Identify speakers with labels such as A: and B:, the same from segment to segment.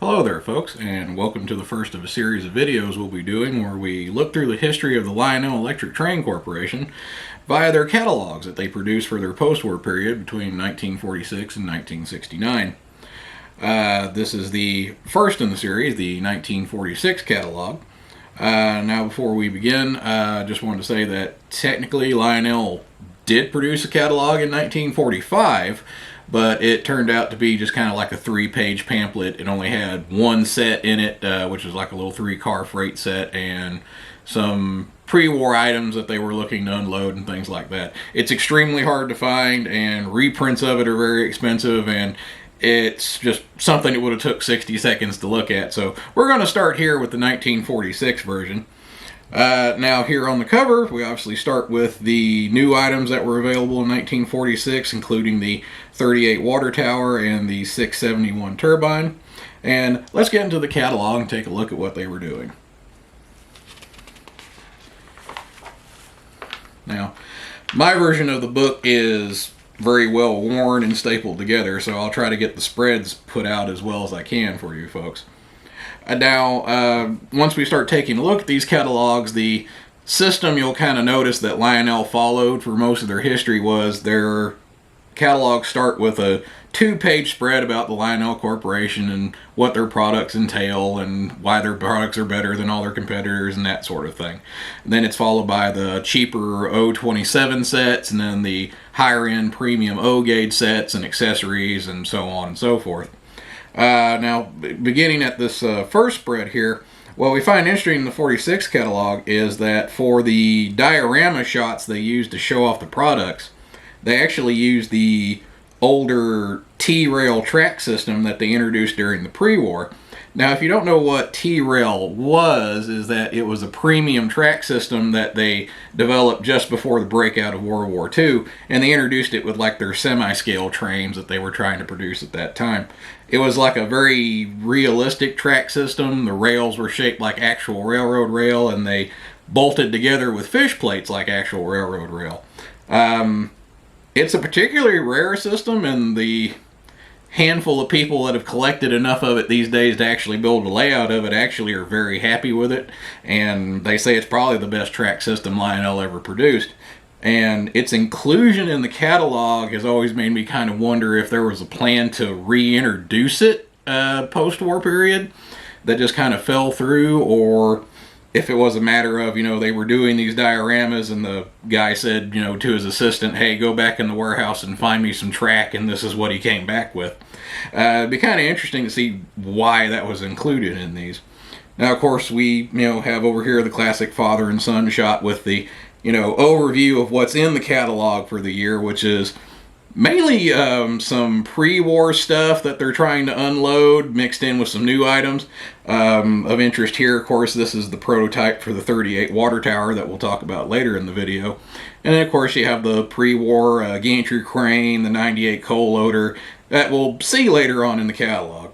A: Hello there folks, and welcome to the first of a series of videos we'll be doing where we look through the history of the Lionel Electric Train Corporation via their catalogs that they produced for their post-war period between 1946 and 1969. This is the first in the series, the 1946 catalog. Now before we begin, I just wanted to say that technically Lionel did produce a catalog in 1945, but it turned out to be just kind of like a 3-page pamphlet. It only had one set in it, which was like a little 3-car freight set and some pre-war items that they were looking to unload and things like that. It's extremely hard to find, and reprints of it are very expensive, and it's just something that would have took 60 seconds to look at. So we're going to start here with the 1946 version. Now here on the cover, we obviously start with the new items that were available in 1946, including the 38 water tower and the 671 turbine. And let's get into the catalog and take a look at what they were doing. Now, my version of the book is very well worn and stapled together, so I'll try to get the spreads put out as well as I can for you folks. Now, once we start taking a look at these catalogs, the system you'll kind of notice that Lionel followed for most of their history was their catalogs start with a 2-page spread about the Lionel Corporation and what their products entail and why their products are better than all their competitors and that sort of thing. And then it's followed by the cheaper O27 sets, and then the higher-end premium O-gauge sets and accessories and so on and so forth. Now, beginning at this first spread here, what we find interesting in the 46 catalog is that for the diorama shots they use to show off the products, they actually use the older T-rail track system that they introduced during the pre-war. Now, if you don't know what T-rail was, is that it was a premium track system that they developed just before the breakout of World War II, and they introduced it with like their semi-scale trains that they were trying to produce at that time. It was like a very realistic track system. The rails were shaped like actual railroad rail, and they bolted together with fish plates like actual railroad rail. It's a particularly rare system, and the handful of people that have collected enough of it these days to actually build a layout of it actually are very happy with it, and they say it's probably the best track system Lionel ever produced. And its inclusion in the catalog has always made me kind of wonder if there was a plan to reintroduce it post-war period that just kind of fell through, or if it was a matter of, they were doing these dioramas and the guy said, to his assistant, hey, go back in the warehouse and find me some track, and this is what he came back with. It'd be kind of interesting to see why that was included in these. Now, of course, we, have over here the classic father and son shot with the, overview of what's in the catalog for the year, which is mainly some pre-war stuff that they're trying to unload, mixed in with some new items. Of interest here, of course, this is the prototype for the 38 water tower that we'll talk about later in the video. And then, of course, you have the pre-war gantry crane, the 98 coal loader, that we'll see later on in the catalog.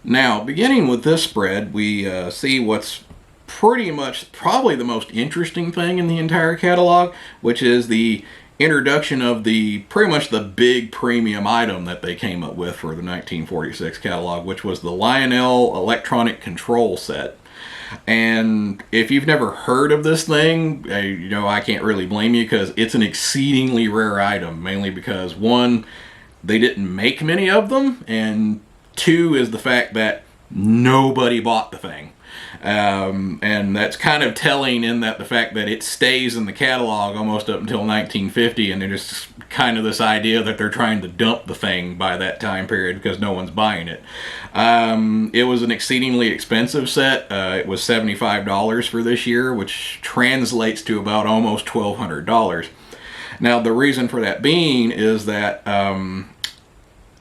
A: Now, beginning with this spread, we see what's pretty much probably the most interesting thing in the entire catalog, which is the introduction of pretty much the big premium item that they came up with for the 1946 catalog, which was the Lionel electronic control set. And if you've never heard of this thing, I can't really blame you, because it's an exceedingly rare item, mainly because, one, they didn't make many of them, and 2 is the fact that nobody bought the thing. And that's kind of telling in that the fact that it stays in the catalog almost up until 1950, and there's kind of this idea that they're trying to dump the thing by that time period because no one's buying it. It was an exceedingly expensive set. It was $75 for this year, which translates to about almost $1,200. Now, the reason for that being is that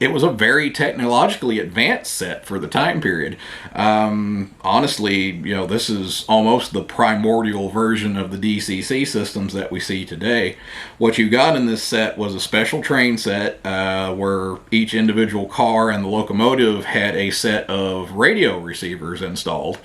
A: it was a very technologically advanced set for the time period. Honestly, this is almost the primordial version of the DCC systems that we see today. What you got in this set was a special train set where each individual car and the locomotive had a set of radio receivers installed.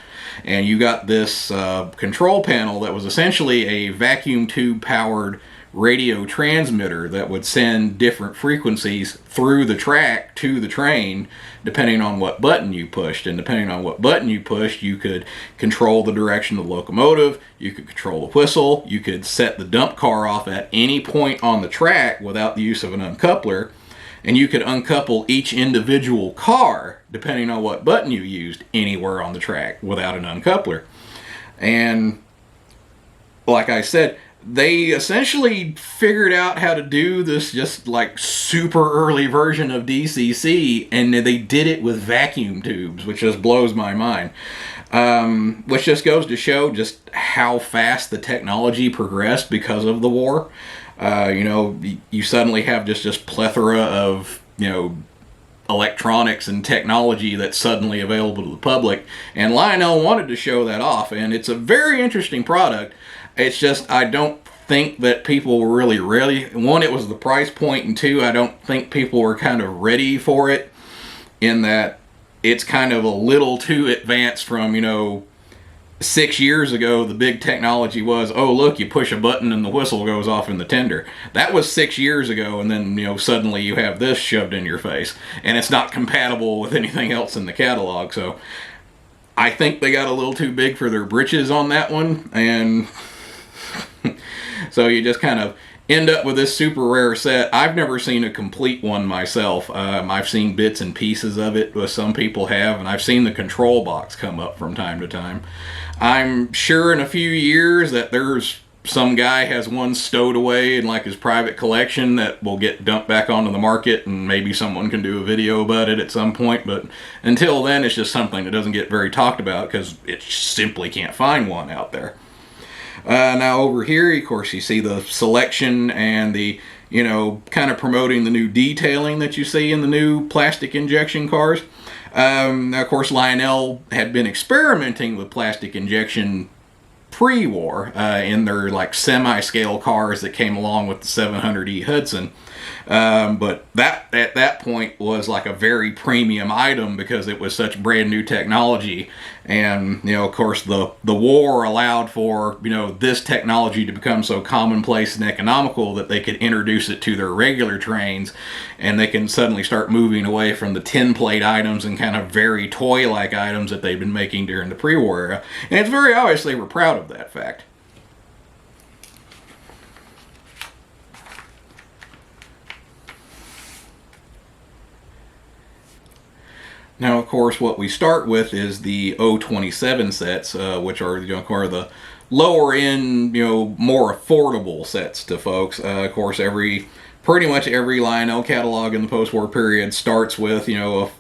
A: And you got this control panel that was essentially a vacuum tube powered radio transmitter that would send different frequencies through the track to the train depending on what button you pushed. And depending on what button you pushed, you could control the direction of the locomotive, you could control the whistle, you could set the dump car off at any point on the track without the use of an uncoupler, and you could uncouple each individual car depending on what button you used anywhere on the track without an uncoupler. And like I said, they essentially figured out how to do this just like super early version of DCC, and they did it with vacuum tubes, which just blows my mind. Which just goes to show just how fast the technology progressed because of the war. You suddenly have just plethora of, electronics and technology that's suddenly available to the public, and Lionel wanted to show that off, and it's a very interesting product. It's just, I don't think that people were really ready. One, it was the price point, and two, I don't think people were kind of ready for it, in that it's kind of a little too advanced from, 6 years ago. The big technology was, oh look, you push a button and the whistle goes off in the tender. That was 6 years ago, and then suddenly you have this shoved in your face, and it's not compatible with anything else in the catalog. So I think they got a little too big for their britches on that one, and so you just kind of end up with this super rare set. I've never seen a complete one myself. I've seen bits and pieces of it, but some people have, and I've seen the control box come up from time to time. I'm sure in a few years that there's some guy has one stowed away in like his private collection that will get dumped back onto the market, and maybe someone can do a video about it at some point. But until then, it's just something that doesn't get very talked about because it simply can't find one out there. Now over here, of course, you see the selection and the, kind of promoting the new detailing that you see in the new plastic injection cars. Now, of course, Lionel had been experimenting with plastic injection pre-war in their like semi-scale cars that came along with the 700E Hudson. But that at that point was like a very premium item because it was such brand new technology, and of course the war allowed for this technology to become so commonplace and economical that they could introduce it to their regular trains, and they can suddenly start moving away from the tin plate items and kind of very toy-like items that they've been making during the pre-war era. And it's very obvious they were proud of that fact. Now, of course, what we start with is the 027 sets, which are the lower end, more affordable sets to folks. Of course, pretty much every Lionel catalog in the post-war period starts with, a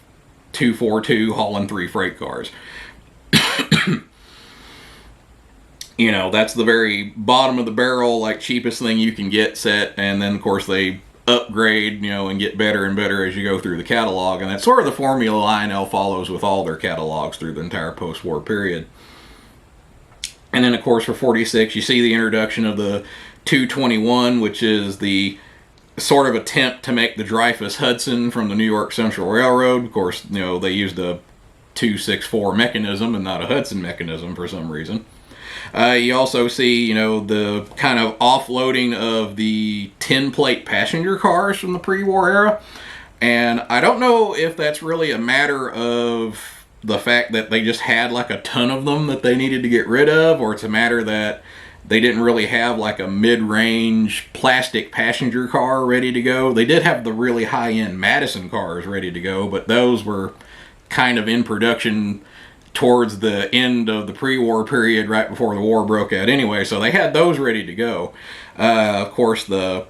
A: 242 hauling 3 freight cars. That's the very bottom of the barrel, like cheapest thing you can get set, and then of course they upgrade, and get better and better as you go through the catalog, and that's sort of the formula Lionel follows with all their catalogs through the entire post-war period. And then of course for 46 you see the introduction of the 221, which is the sort of attempt to make the Dreyfus Hudson from the New York Central Railroad. Of course, they used a 264 mechanism and not a Hudson mechanism for some reason. You also see, the kind of offloading of the tin plate passenger cars from the pre-war era. And I don't know if that's really a matter of the fact that they just had like a ton of them that they needed to get rid of, or it's a matter that they didn't really have like a mid-range plastic passenger car ready to go. They did have the really high-end Madison cars ready to go, but those were kind of in production towards the end of the pre-war period, right before the war broke out anyway, so they had those ready to go. Of course, the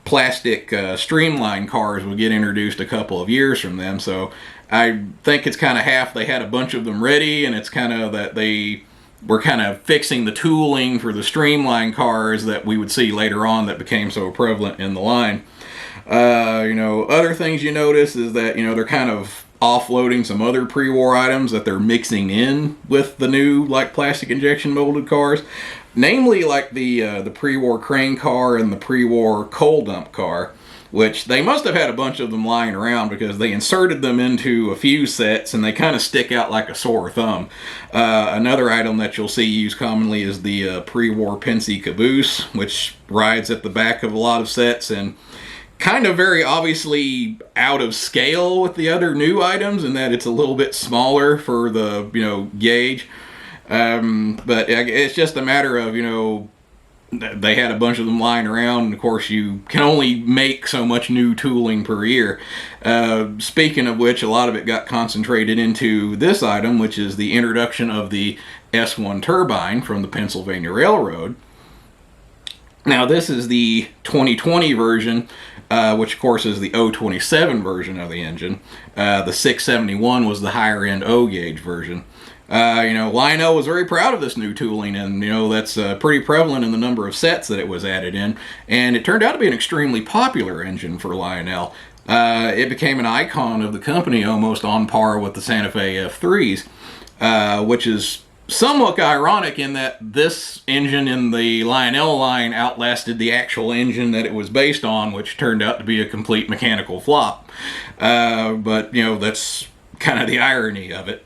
A: plastic streamline cars would get introduced a couple of years from them, so I think it's kind of half they had a bunch of them ready, and it's kind of that they were kind of fixing the tooling for the streamline cars that we would see later on that became so prevalent in the line. Other things you notice is that, they're kind of offloading some other pre-war items that they're mixing in with the new, like, plastic injection molded cars. Namely, like the pre-war crane car and the pre-war coal dump car, which they must have had a bunch of them lying around because they inserted them into a few sets and they kind of stick out like a sore thumb. Another item that you'll see used commonly is the pre-war Pensy caboose, which rides at the back of a lot of sets and kind of very obviously out of scale with the other new items in that it's a little bit smaller for the, gauge. But it's just a matter of, they had a bunch of them lying around, and of course you can only make so much new tooling per year. Speaking of which, a lot of it got concentrated into this item, which is the introduction of the S1 turbine from the Pennsylvania Railroad. Now this is the 2020 version, which of course is the 027 version of the engine. The 671 was the higher end O gauge version. Lionel was very proud of this new tooling, and that's pretty prevalent in the number of sets that it was added in, and it turned out to be an extremely popular engine for Lionel. It became an icon of the company, almost on par with the Santa Fe F3s, which is somewhat ironic in that this engine in the Lionel line outlasted the actual engine that it was based on, which turned out to be a complete mechanical flop. But that's kind of the irony of it.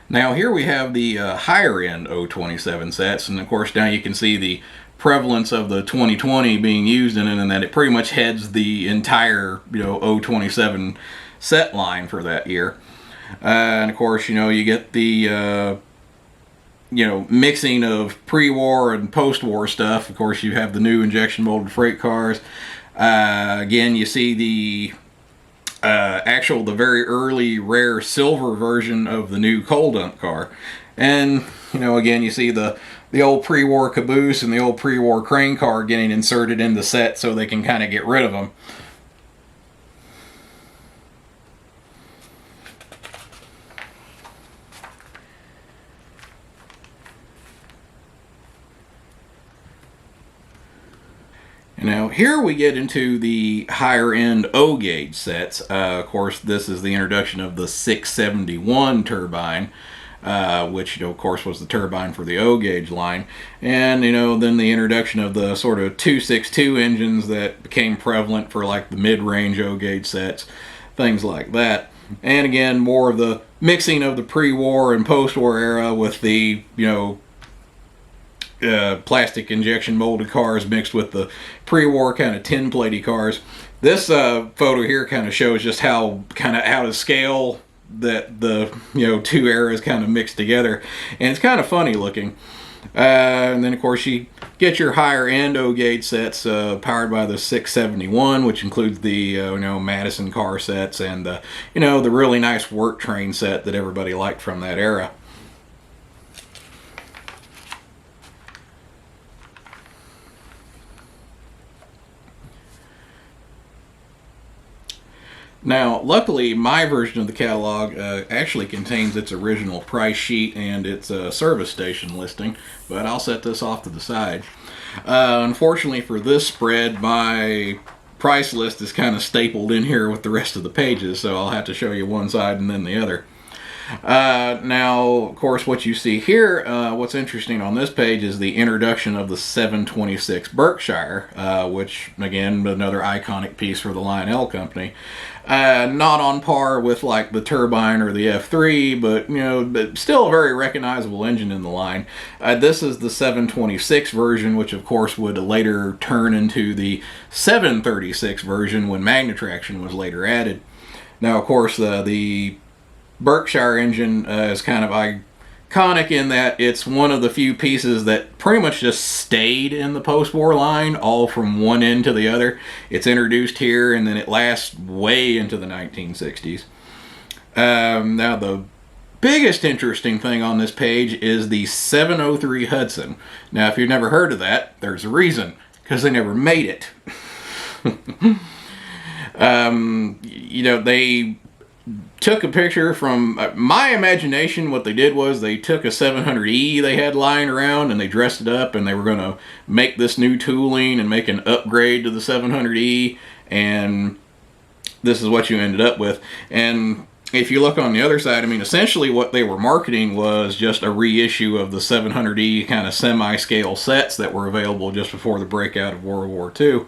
A: Now here we have the higher end 027 sets, and of course now you can see the prevalence of the 2020 being used in it, and that it pretty much heads the entire 027 set line for that year. And of course you get the mixing of pre-war and post-war stuff. Of course you have the new injection molded freight cars. Again, you see the the very early rare silver version of the new coal dump car. And, again, you see the old pre-war caboose and the old pre-war crane car getting inserted in the set so they can kind of get rid of them. Now here we get into the higher end O gauge sets. Of course this is the introduction of the 671 turbine, which of course was the turbine for the O gauge line, and then the introduction of the sort of 262 engines that became prevalent for like the mid-range O gauge sets, things like that. And again, more of the mixing of the pre-war and post-war era with the plastic injection molded cars mixed with the pre-war kind of tin platey cars. This photo here kind of shows just how kind of out of scale that the two eras kind of mixed together, and it's kind of funny looking. And then of course you get your higher end O gauge sets powered by the 671, which includes the Madison car sets and the the really nice work train set that everybody liked from that era. Now, luckily, my version of the catalog actually contains its original price sheet and its service station listing, but I'll set this off to the side. Unfortunately for this spread, my price list is kind of stapled in here with the rest of the pages, so I'll have to show you one side and then the other. Now, of course, what you see here, what's interesting on this page is the introduction of the 726 Berkshire, which, again, another iconic piece for the Lionel company. Not on par with like the turbine or the F3, but still a very recognizable engine in the line. This is the 726 version, which of course would later turn into the 736 version when Magnetraction was later added. Now, of course, the Berkshire engine is kind of iconic in that it's one of the few pieces that pretty much just stayed in the post-war line, all from one end to the other. It's introduced here and then it lasts way into the 1960s. Now the biggest interesting thing on this page is the 703 Hudson. Now if you've never heard of that, there's a reason, because they never made it. They took a picture from my imagination. What they did was they took a 700E they had lying around and they dressed it up, and they were going to make this new tooling and make an upgrade to the 700E, and this is what you ended up with. And if you look on the other side, I mean, essentially what they were marketing was just a reissue of the 700E kind of semi-scale sets that were available just before the breakout of World War II.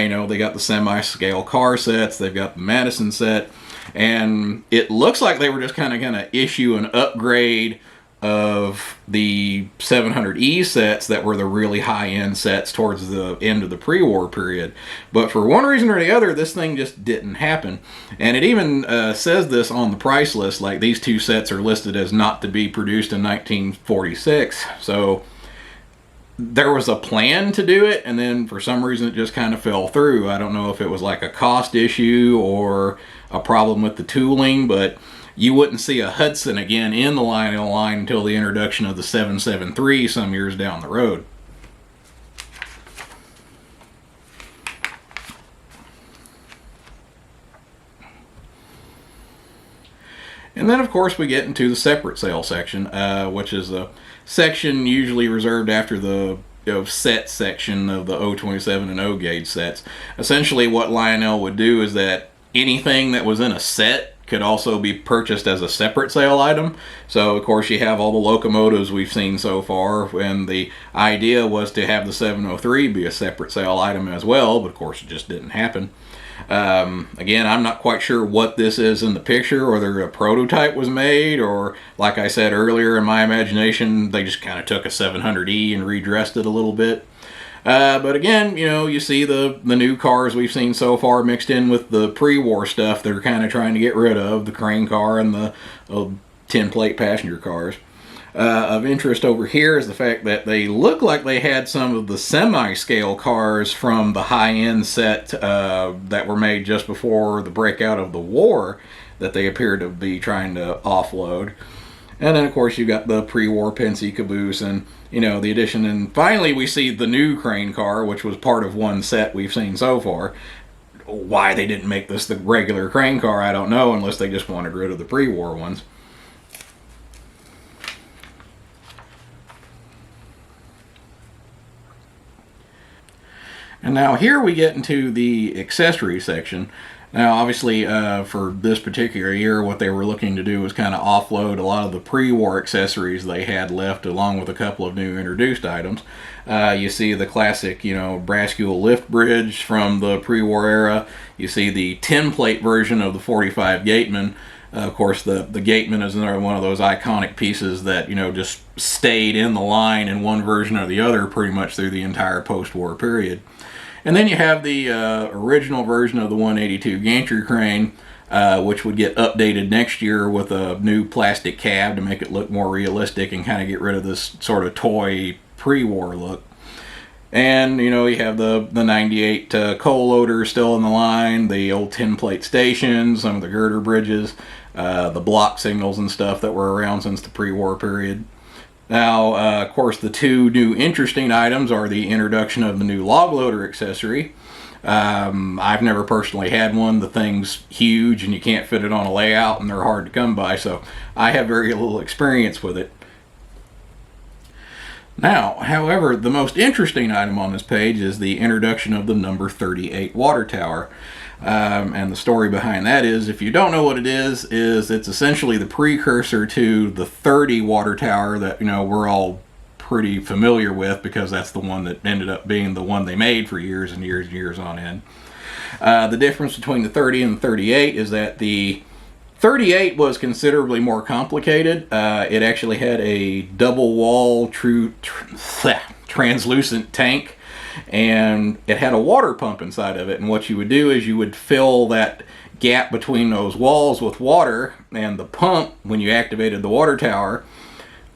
A: You know, they got the semi-scale car sets, they've got the Madison set, and it looks like they were just kind of going to issue an upgrade of the 700E sets that were the really high-end sets towards the end of the pre-war period. But for one reason or the other, this thing just didn't happen. And it even says this on the price list, like these two sets are listed as not to be produced in 1946. So there was a plan to do it, and then for some reason it just kind of fell through. I don't know if it was like a cost issue or a problem with the tooling, but you wouldn't see a Hudson again in the Lionel line until the introduction of the 773 some years down the road. And then, of course, we get into the separate sale section, which is a section usually reserved after the set section of the 027 and O gauge sets. Essentially, what Lionel would do is that anything that was in a set could also be purchased as a separate sale item. So, of course, you have all the locomotives we've seen so far, and the idea was to have the 703 be a separate sale item as well, but of course it just didn't happen. Again, I'm not quite sure what this is in the picture, whether a prototype was made, or like I said earlier, in my imagination, they just kind of took a 700E and redressed it a little bit. But again, you know, you see the new cars we've seen so far mixed in with the pre-war stuff they're kind of trying to get rid of, the crane car and the tin-plate passenger cars. Of interest over here is the fact that they look like they had some of the semi-scale cars from the high-end set that were made just before the breakout of the war that they appear to be trying to offload. And then, of course, you got the pre-war Pensy caboose and, you know, the addition. And finally, we see the new crane car, which was part of one set we've seen so far. Why they didn't make this the regular crane car, I don't know, unless they just wanted rid of the pre-war ones. And now here we get into the accessory section. Now, obviously, for this particular year, what they were looking to do was kind of offload a lot of the pre-war accessories they had left, along with a couple of new introduced items. You see the classic, you know, Brascule lift bridge from the pre-war era. You see the tin plate version of the 45 Gateman. Of course, the Gateman is another one of those iconic pieces that, you know, just stayed in the line in one version or the other pretty much through the entire post-war period. And then you have the original version of the 182 gantry crane, which would get updated next year with a new plastic cab to make it look more realistic and kind of get rid of this sort of toy pre-war look. And, you know, you have the 98 coal loader still in the line, the old tin plate stations, some of the girder bridges, the block signals and stuff that were around since the pre-war period. Now, of course, the two new interesting items are the introduction of the new log loader accessory. I've never personally had one. The thing's huge and you can't fit it on a layout and they're hard to come by, so I have very little experience with it. Now, however, the most interesting item on this page is the introduction of the number 38 water tower. And the story behind that is, if you don't know what it is it's essentially the precursor to the 30 water tower that, you know, we're all pretty familiar with because that's the one that ended up being the one they made for years and years and years on end. The difference between the 30 and the 38 is that the 38 was considerably more complicated. It actually had a double wall translucent tank, and it had a water pump inside of it. And what you would do is you would fill that gap between those walls with water, and the pump, when you activated the water tower,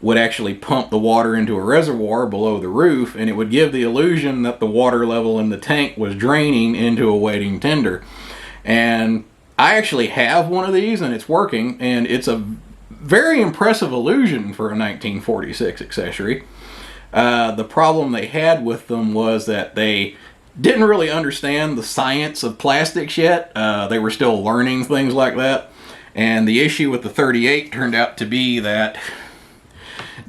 A: would actually pump the water into a reservoir below the roof, and it would give the illusion that the water level in the tank was draining into a waiting tender. And I actually have one of these, and it's working, and it's a very impressive illusion for a 1946 accessory. The problem they had with them was that they didn't really understand the science of plastics yet. They were still learning things like that. And the issue with the 38 turned out to be that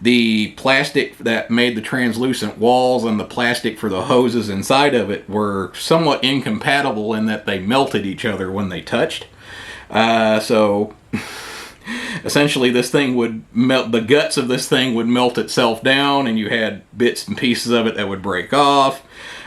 A: the plastic that made the translucent walls and the plastic for the hoses inside of it were somewhat incompatible in that they melted each other when they touched. So essentially this thing would melt, the guts of this thing would melt itself down, and you had bits and pieces of it that would break off.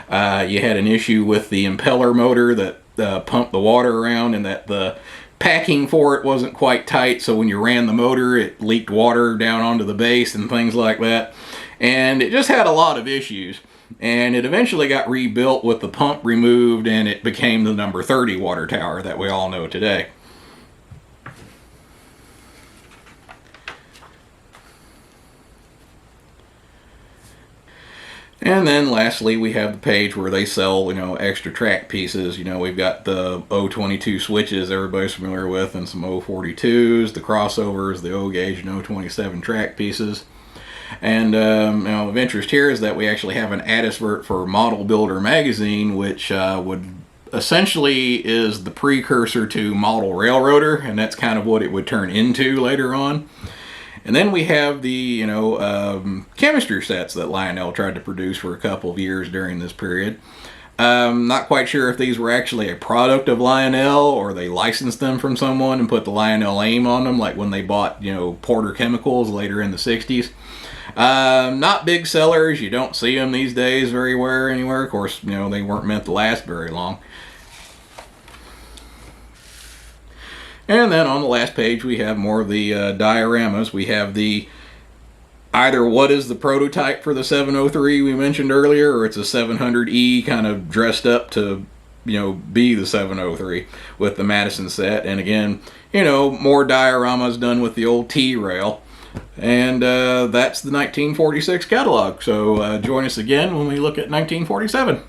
A: You had an issue with the impeller motor that pumped the water around, and that the packing for it wasn't quite tight, so when you ran the motor it leaked water down onto the base and things like that. And it just had a lot of issues, and it eventually got rebuilt with the pump removed, and it became the number 30 water tower that we all know today. And then lastly, we have the page where they sell, extra track pieces. We've got the 022 switches everybody's familiar with, and some 042s, the crossovers, the O gauge and 027 track pieces. And of interest here is that we actually have an advert for Model Builder magazine, which would essentially is the precursor to Model Railroader, and that's kind of what it would turn into later on. And then we have the, chemistry sets that Lionel tried to produce for a couple of years during this period. Not quite sure if these were actually a product of Lionel or they licensed them from someone and put the Lionel name on them, like when they bought, Porter Chemicals later in the 60s. Not big sellers. You don't see them these days anywhere. Of course, they weren't meant to last very long. And then on the last page we have more of the dioramas. We have the either what is the prototype for the 703 we mentioned earlier, or it's a 700E kind of dressed up to be the 703 with the Madison set. And again, more dioramas done with the old T-rail. And that's the 1946 catalog. So join us again when we look at 1947.